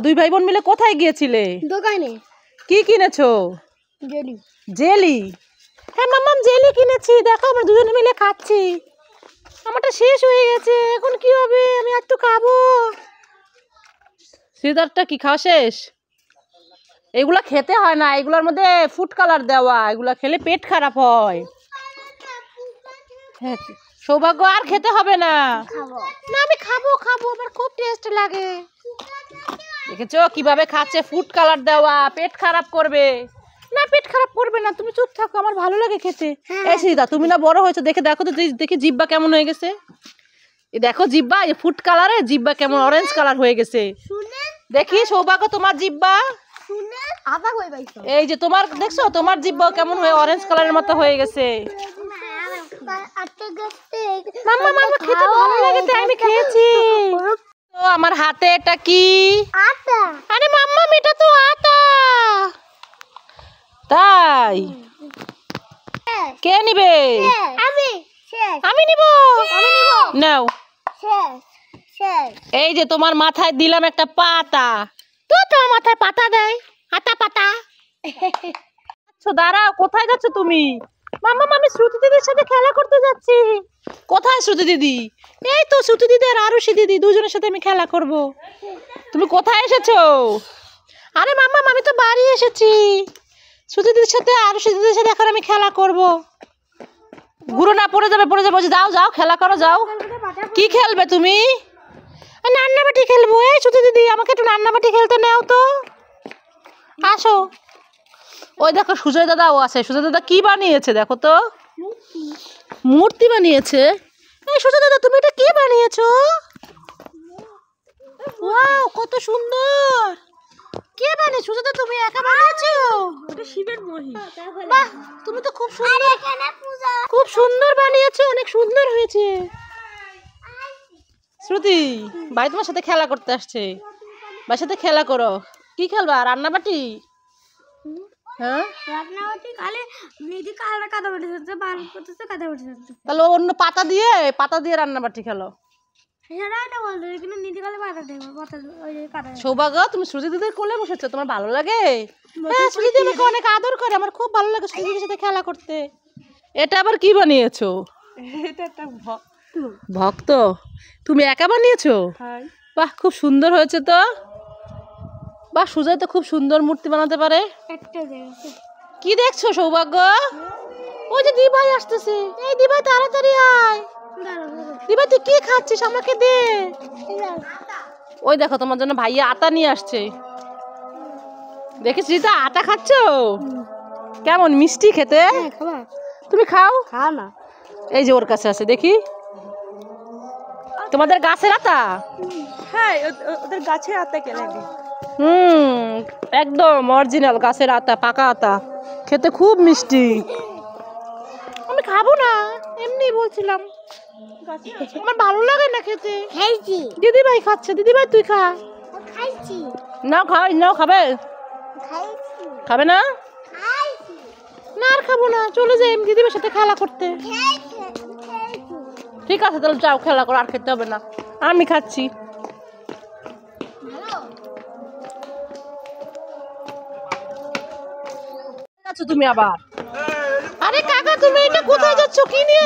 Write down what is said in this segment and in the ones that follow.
দুই ভাই বোন মিলে কোথায় গিয়েছিলে? দোকানে। কি কিনেছো? জেলি। জেলি? হ্যাঁ মাম্মাম, জেলি কিনেছি। দেখো আমরা দুজনে মিলে খাচ্ছি। আমারটা শেষ হয়ে গেছে, এখন কি হবে? আমি আর তো খাবো। সিজারটা কি খাওয়া শেষ? এগুলা খেতে হয় না, এগুলোর মধ্যে ফুড কালার দেওয়া, এগুলা খেলে পেট খারাপ হয়। হ্যাঁ সৌভাগ্য, আর খেতে হবে না। না আমি খাবো, আমার খুব টেস্ট লাগে। দেখেছো কিভাবে খাচ্ছে? ফুড কালার দেওয়া, পেট খারাপ করবে। না পেট খারাপ করবে না, তুমি চুপ থাকো, আমার ভালো লাগে খেতে। এই সিদা, তুমি না বড় হয়েছো, দেখো তো, দেখি জিব্বা কেমন হয়ে গেছে। এই দেখো জিব্বা, এই ফুড কালারে জিব্বা কেমন অরেঞ্জ কালার হয়ে গেছে। দেখি সৌভাগ্য, তোমার জিব্বা। এই যে তোমার, দেখছো তোমার জিব্বা কেমন হয়ে অরেঞ্জ কালারের মতো হয়ে গেছে। মাম্মা মাম্মা, খেতে ভালো লাগে তাই আমি খেয়েছি। তো আমার হাতে এটা কি? আটা। আরে মাম্মা, এটা তো আটা। তাই? কে নিবে? আমি নিব। নাও। এই যে তোমার মাথায় দিলাম একটা পাতা। তো তোমার মাথায় পাতা দেয়, আতা পাতা। আচ্ছা দাঁড়াও, কোথায় যাচ্ছ তুমি? মাম্মা আমি শ্রুতি দিদির সাথে খেলা করতে যাচ্ছি। কোথায় শ্রুতি দিদি? এই তো শ্রুতি দিদি আর আরুষি দিদি, দুজনের সাথে আমি খেলা করব। তুমি কোথায় এসেছো? আরে মাম্মা আমি তো বাড়ি এসেছি। শ্রুতি দিদির সাথে আরুষি দিদির সাথে এখন আমি খেলা করব। গুরু না পড়ে যাবে, যাও যাও খেলা করো, যাও। কি খেলবে তুমি? রান্নাবাটি খেলবো। এই শ্রুতি দিদি, আমাকে একটু রান্নাবাটি খেলতে নাও তো, আসো। ওই দেখো সুজয় দাদাও আছে। সুজয় দাদা কি বানিয়েছে দেখো তো? মূর্তি বানিয়েছে। এই সুজয় দাদা, তুমি এটা কি বানিয়েছো? ওয়াও, কত সুন্দর। কে বানিয়েছো? সুজয় দাদা তুমি একা বানিয়েছো? এটা শিবের মহি। বাহ, তুমি তো খুব সুন্দর, খুব সুন্দর বানিয়েছো, অনেক সুন্দর হয়েছে। শ্রুতি ভাই তোমার সাথে খেলা করতে আসছে, ভাইয়ের সাথে খেলা করো। কি খেলবা? রান্নাবাটি? হ্যাঁ, তাহলে অন্য পাতা দিয়ে রান্নাবাটি খেলো। সৌভাগ্য, তুমি শ্রুতি দিদির কোলে বসেছো, তোমার ভালো লাগে? হ্যাঁ, শ্রুতি দিদি আমাকে অনেক আদর করে, আমার খুব ভালো লাগে শ্রুতি দিদির সাথে খেলা করতে। এটা আবার কি বানিয়েছো? এটা একটা ভক্ত। তুমি একা বানিয়েছো? বাহ, খুব সুন্দর হয়েছে তো। বাহ, সুজয় তো খুব সুন্দর মূর্তি বানাতে পারে। কি দেখছো সৌভাগ্য? ওই যে দিভাই আসতেছে। এই দিভাই, তাড়াতাড়ি আয়। দিভাই তুই কি খাচ্ছিস? আমাকে দে। ওই দেখো তোমার জন্য ভাইয়া আটা নিয়ে আসছে। দেখেছি তো, আটা খাচ্ছো? কেমন মিষ্টি খেতে? তুমি খাও। না, এই যে ওর কাছে আছে, দেখি। তোমাদের গাছের আটা? হ্যাঁ, ওদের গাছের আটা কেনে দিই। একদম অরিজিনাল গাছের আটা, পাকা আটা, খেতে খুব মিষ্টি। আমি খাবো না, এমনি বলছিলাম, আমার ভালো লাগে না খেতে। দিদি ভাই খাচ্ছে। দিদি ভাই তুই খা। নাও নাও, খাবে? খাবে না? না আর খাবো না, চলে যাই দিদি ভাইয়ের সাথে খেলা করতে। ঠিক আছে তাহলে যাও খেলা করো, আর খেতে হবে না, আমি খাচ্ছি। তুমি আবার? আরে কাকা, তুমি এটা কোথায় যাচ্ছ? কি নিয়ে?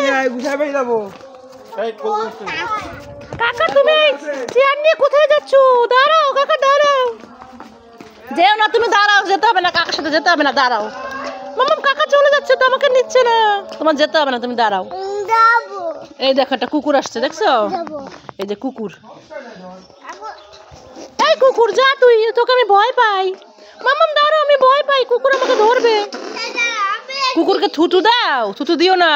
কাকা তুমি চেয়ার নিয়ে কোথায় যাচ্ছ? দাঁড়াও কাকা, দাঁড়াও। যেও না তুমি, দাঁড়াও, যেতে হবে না, কাকার সাথে যেতে হবে না, দাঁড়াও। মাম্মা কাকা চলে যাচ্ছে তো, আমাকে নিচ্ছে না। তোমার যেতে হবে না, তুমি দাঁড়াও। এই দেখো একটা কুকুর আসছে, দেখছো? এই যে কুকুর। এই কুকুর যা তুই, তোকে আমি ভয় পাই। মাম্মা দাঁড়াও, আমি ভয় পাই, কুকুর আমাকে ধরবে। কুকুরকে থুতু দাও, থুতু দিও না।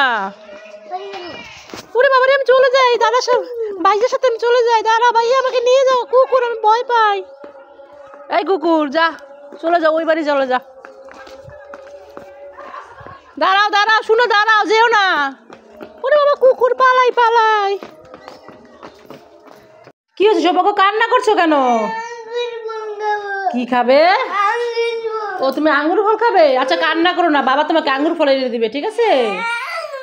ওরে বাবারে, আমি চলে যাই, দাদার সাথে, ভাইয়ের সাথে আমি চলে যাই। দাঁড়া ভাইয়া, আমাকে নিয়ে যাও। কুকুর, আমি ভয় পাই। এই কুকুর যা, চলে যাও, ওই বাড়ি চলে যা। দাঁড়াও দাঁড়াও, শুনো, দাঁড়াও, যেও না। ওরে বাবা, কুকুর পালাই। কি হয়েছে সৌভাগ্য, কান্না করছো কেন? কি খাবে? ও তুমি আঙ্গুর ফল খাবে? আচ্ছা কান্না করো না, বাবা তোমাকে আঙ্গুর ফল এনে দিবে, ঠিক আছে?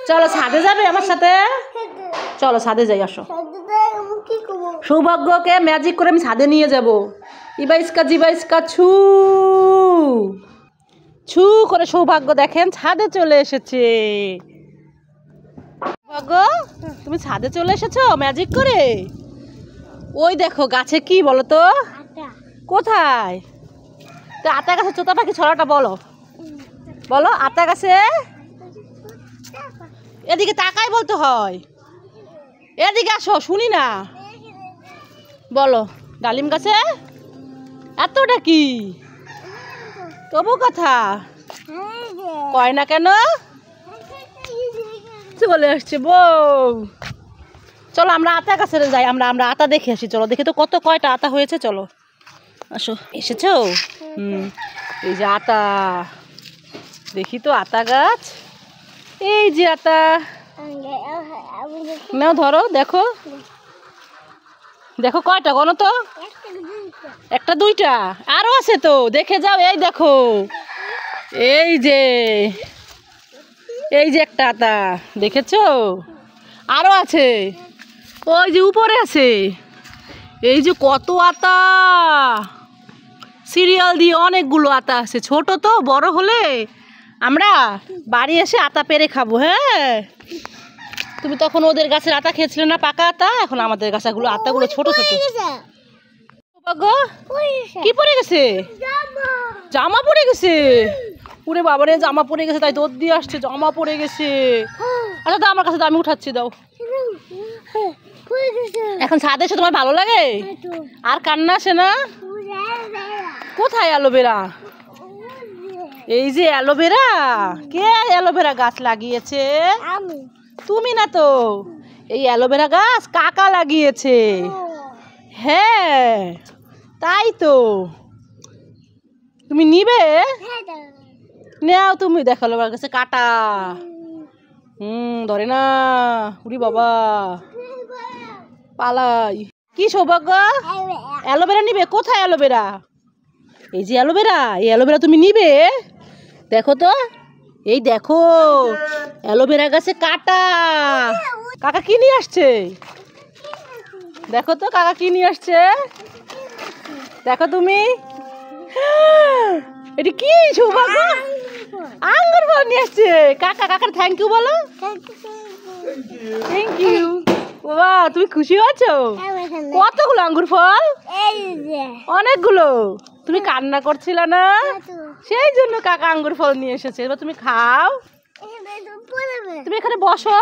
চলো ছাদে যাবে আমার সাথে? চলো ছাদে যাই, আসো। সৌভাগ্যকে ম্যাজিক করে আমি ছাদে নিয়ে যাব। ইবা ইসকা জিবা ইসকা ছু ছু করে সৌভাগ্য দেখেন ছাদে চলে এসেছে। সৌভাগ্য তুমি ছাদে চলে এসেছো ম্যাজিক করে। ওই দেখো গাছে কি বলো তো? কোথায়? তো আতা গাছে চোতা পাখি ছড়াটা বলো, বলো আতা গাছে। এদিকে তাকাই বলতে হয়, এদিকে আসো শুনি না। বলো ডালিম গাছে এতটা কি তবু কথা কয় না কেন? চলে আসছে বউ। চলো আমরা আতা গাছে যাই, আমরা আমরা আতা দেখে আসি। চলো দেখি তো কত কয়টা আতা হয়েছে। চলো আসো। এসেছো? এই যে আতা, দেখি তো আতা গাছ। এই যে আতা, নাও ধরো দেখো, দেখো কয়টা গনো তো? একটা দুইটা আরো আছে তো, দেখে যাও। এই দেখো এই যে, এই যে একটা আতা দেখেছো, আরো আছে ওই যে উপরে আছে। এই যে কত আতা, সিরিয়াল দিয়ে অনেকগুলো আতা আছে। ছোট তো, বড় হলে আমরা বাড়ি এসে আতা পেরে খাবো। হ্যাঁ, তুমি তখন ওদের গাছের আতা খেয়েছিলে না, পাকা আতা। এখন আমাদের গাছগুলো আতাগুলো ছোট ছোট। কি পড়ে গেছে? জামা পড়ে গেছে। পুরে বাবারে জামা পড়ে গেছে, তাই দৌড় দিয়ে আসছে, জামা পড়ে গেছে। আচ্ছা দাও আমার কাছে, আমি উঠাচ্ছি, দাও। এখন ছাদে এসে তোমার ভালো লাগে? আর কান্না আসে না? কোথায় অ্যালোভেরা? এই যে অ্যালোভেরা, কে অ্যালোভেরা গাছ লাগিয়েছে? তুমি না তো, এই অ্যালোভেরা গাছ কাকা লাগিয়েছে। হ্যাঁ তাই তো, তুমি নিবে? নাও তুমি। দেখো অ্যালোভেরা গাছে কাটা। ধরে না, উরি বাবা পালাই। কি সৌভাগ্য, অ্যালোভেরা নিবে? কোথায় অ্যালোভেরা? এই যে অ্যালোভেরা, এই অ্যালোভেরা তুমি নিবে? দেখো তো, এই দেখো অ্যালোভেরা গাছে কাটা। কাকা কি নিয়ে আসছে? দেখো তো কাকা কি নিয়ে আসছে, দেখো তুমি। এটা কি সৌভাগ্য? আঙ্গুর ফল নিয়ে আসছে কাকা। কাকার থ্যাংক ইউ বলো। Thank you. বাবা তুমি খুশি আছো? কতগুলো আঙ্গুর ফল? অনেকগুলো। তুমি কান্না করছিলে না, সেই জন্য কাকা আঙ্গুর ফল নিয়ে এসেছে। এবার তুমি খাও। তুমি এখানে বসো,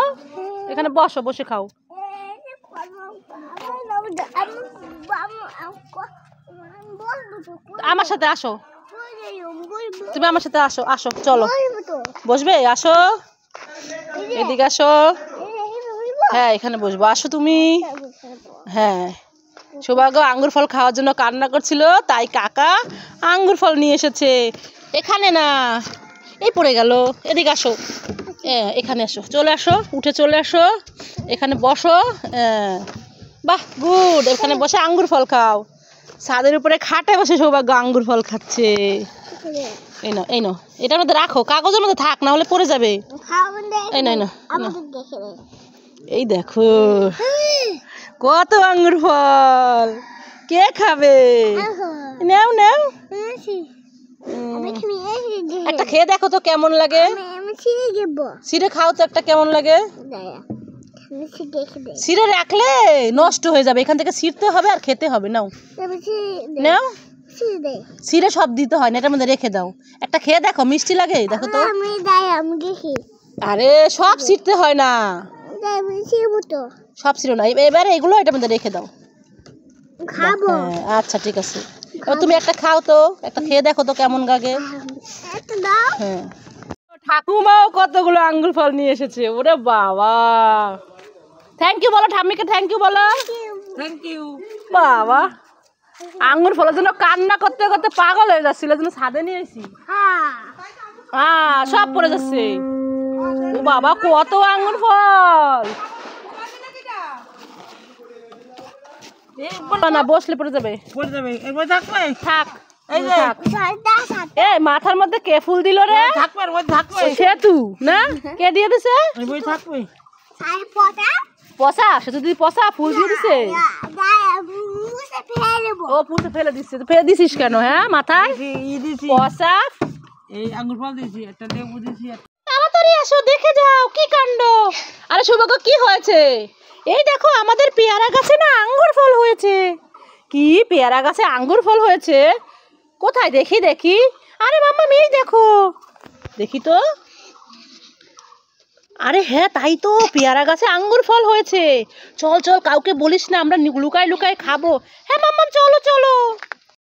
এখানে বসো, বসে খাও। আমার সাথে আসো, তুমি আমার সাথে আসো। আসো চলো, বসবে? আসো এদিকে আসো। হ্যাঁ এখানে বসবো, আসো তুমি। হ্যাঁ সৌভাগ্য আঙ্গুর ফল খাওয়ার জন্য কান্না করছিল, তাই কাকা আঙ্গুর ফল নিয়ে এসেছে। এখানে না, এই পড়ে গেল। এদিকে আসো, এখানে আসো, চলে আসো, উঠে চলে আসো, এখানে বসো। বাহ গুড, এখানে বসে আঙ্গুর ফল খাও। ছাদের উপরে খাটে বসে সৌভাগ্য আঙ্গুর ফল খাচ্ছে। এই নাও, এই নাও, এটার মধ্যে রাখো, কাগজের মধ্যে থাক, না হলে পড়ে যাবে। এই নাও, এই নাও, এই দেখো কত আঙ্গুর ফল। কে খাবে? নাও নাও, একটা খেয়ে দেখো তো কেমন লাগে। ছিঁড়ে খাও তো একটা, কেমন লাগে। ছিঁড়ে রাখলে নষ্ট হয়ে যাবে, এখান থেকে ছিঁড়তে হবে আর খেতে হবে। নাও নাও, ছিঁড়ে সব দিতে হয় না, এটার মধ্যে রেখে দাও। একটা খেয়ে দেখো, মিষ্টি লাগে, দেখো তো। আরে সব ছিঁড়তে হয় না, সব ছিঁড়ো না। এবারে এগুলো এটার মধ্যে রেখে দাও। আচ্ছা ঠিক আছে, তুমি একটা খাও তো, একটা খেয়ে দেখো তো কেমন লাগে। হ্যাঁ ঠাকুমাও কতগুলো আঙ্গুর ফল নিয়ে এসেছে। ওরে বাবা, থ্যাংক ইউ বলো ঠাম্মিকে, থ্যাংক ইউ বলো। Thank you. বাবা আঙ্গুর ফলের জন্য কান্না করতে করতে পাগল হয়ে যাচ্ছিল, জন্য ছাদে নিয়ে এসেছি। হ্যাঁ সব পড়ে যাচ্ছে। ও বাবা কত আঙ্গুর ফল। না বসলে পড়ে যাবে, পড়ে যাবে। থাক, এই যে এই মাথার মধ্যে কে ফুল দিল রে? সেতু না, কে দিয়ে দিছে? পচা শুধু দিদি পচা ফুল দিয়ে দিছে। ও পুষে ফেলে দিচ্ছে, ফেলে দিছিস কেন? হ্যাঁ মাথায় পচা। এই আঙ্গুর ফল দিয়েছি, একটা লেবু দিয়েছি। তাড়াতাড়ি আসো দেখে যাও কি কাণ্ড। আরে সৌভাগ্য কি হয়েছে? এই দেখো আমাদের পেয়ারা গাছে না আঙ্গুর ফল হয়েছে। কি পেয়ারা গাছে আঙ্গুর ফল হয়েছে? কোথায় দেখি দেখি। আরে মাম্মা এই দেখো, দেখি তো। আরে হ্যাঁ তাই তো, পেয়ারা গাছে আঙ্গুর ফল হয়েছে। চল চল কাউকে বলিস না, আমরা লুকায় লুকায় খাবো। হ্যাঁ মাম্মা চলো চলো।